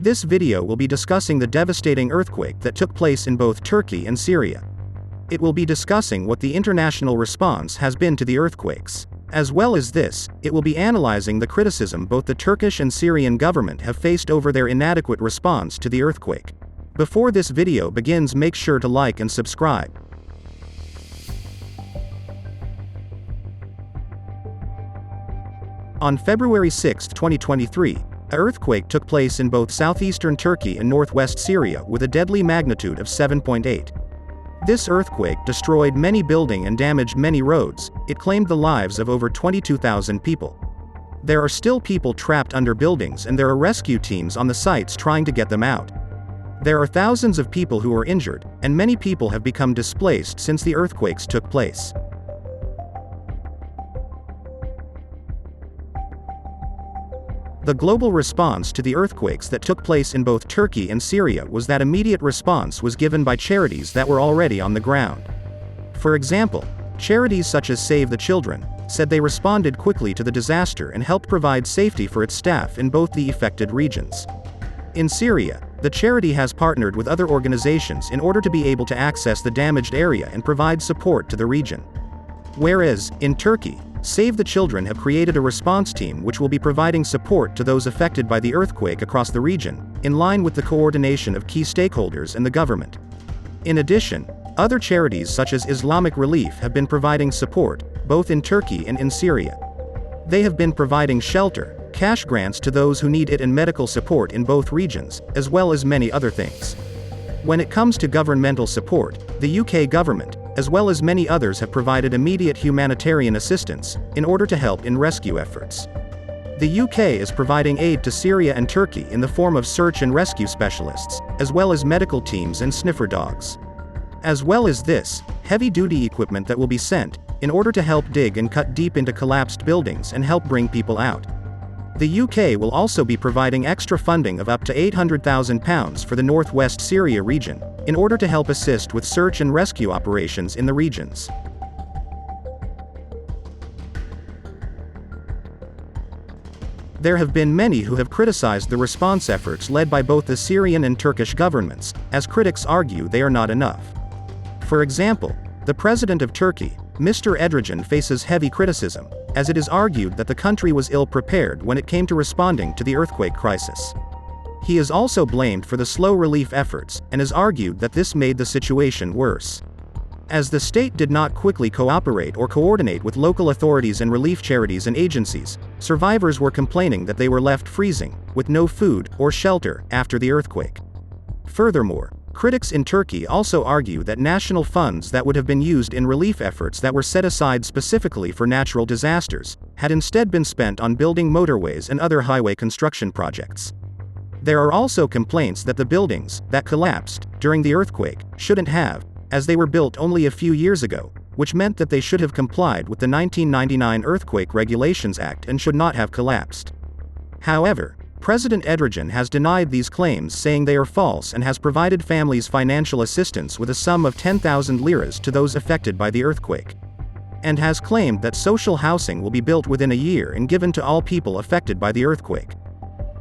This video will be discussing the devastating earthquake that took place in both Turkey and Syria. It will be discussing what the international response has been to the earthquakes. As well as this, it will be analyzing the criticism both the Turkish and Syrian government have faced over their inadequate response to the earthquake. Before this video begins, make sure to like and subscribe. On February 6, 2023, an earthquake took place in both southeastern Turkey and northwest Syria with a deadly magnitude of 7.8. This earthquake destroyed many buildings and damaged many roads. It claimed the lives of over 22,000 people. There are still people trapped under buildings and there are rescue teams on the sites trying to get them out. There are thousands of people who are injured, and many people have become displaced since the earthquakes took place. The global response to the earthquakes that took place in both Turkey and Syria was that immediate response was given by charities that were already on the ground. For example, charities such as Save the Children said they responded quickly to the disaster and helped provide safety for its staff in both the affected regions. In Syria, the charity has partnered with other organizations in order to be able to access the damaged area and provide support to the region. Whereas, in Turkey, Save the Children have created a response team which will be providing support to those affected by the earthquake across the region, in line with the coordination of key stakeholders and the government. In addition, other charities such as Islamic Relief have been providing support, both in Turkey and in Syria. They have been providing shelter, cash grants to those who need it and medical support in both regions, as well as many other things. When it comes to governmental support, the UK government, as well as many others, have provided immediate humanitarian assistance in order to help in rescue efforts. The UK is providing aid to Syria and Turkey in the form of search and rescue specialists, as well as medical teams and sniffer dogs. As well as this, heavy-duty equipment that will be sent in order to help dig and cut deep into collapsed buildings and help bring people out. The UK will also be providing extra funding of up to £800,000 for the northwest Syria region, in order to help assist with search and rescue operations in the regions. There have been many who have criticized the response efforts led by both the Syrian and Turkish governments, as critics argue they are not enough. For example, the president of Turkey, Mr. Erdogan, faces heavy criticism, as it is argued that the country was ill-prepared when it came to responding to the earthquake crisis. He is also blamed for the slow relief efforts, and has argued that this made the situation worse. As the state did not quickly cooperate or coordinate with local authorities and relief charities and agencies, survivors were complaining that they were left freezing, with no food or shelter after the earthquake. Furthermore, critics in Turkey also argue that national funds that would have been used in relief efforts that were set aside specifically for natural disasters, had instead been spent on building motorways and other highway construction projects. There are also complaints that the buildings that collapsed during the earthquake shouldn't have, as they were built only a few years ago, which meant that they should have complied with the 1999 Earthquake Regulations Act and should not have collapsed. However, President Erdogan has denied these claims, saying they are false, and has provided families financial assistance with a sum of 10,000 liras to those affected by the earthquake. And has claimed that social housing will be built within a year and given to all people affected by the earthquake.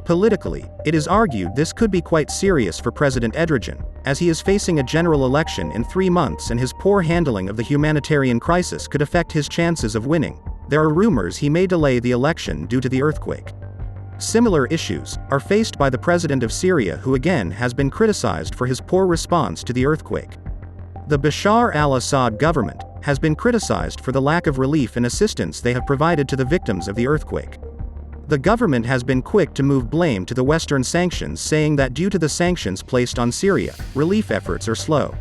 Politically, it is argued this could be quite serious for President Erdogan, as he is facing a general election in 3 months and his poor handling of the humanitarian crisis could affect his chances of winning. There are rumors he may delay the election due to the earthquake. Similar issues are faced by the president of Syria, who again has been criticized for his poor response to the earthquake. The Bashar al-Assad government has been criticized for the lack of relief and assistance they have provided to the victims of the earthquake. The government has been quick to move blame to the Western sanctions, saying that due to the sanctions placed on Syria, relief efforts are slow.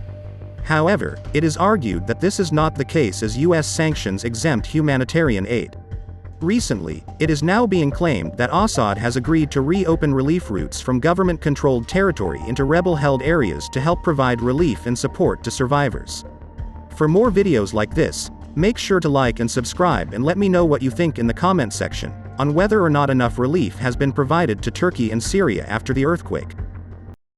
However, it is argued that this is not the case, as US sanctions exempt humanitarian aid. Recently, it is now being claimed that Assad has agreed to reopen relief routes from government-controlled territory into rebel-held areas to help provide relief and support to survivors. For more videos like this, make sure to like and subscribe, and let me know what you think in the comment section on whether or not enough relief has been provided to Turkey and Syria after the earthquake.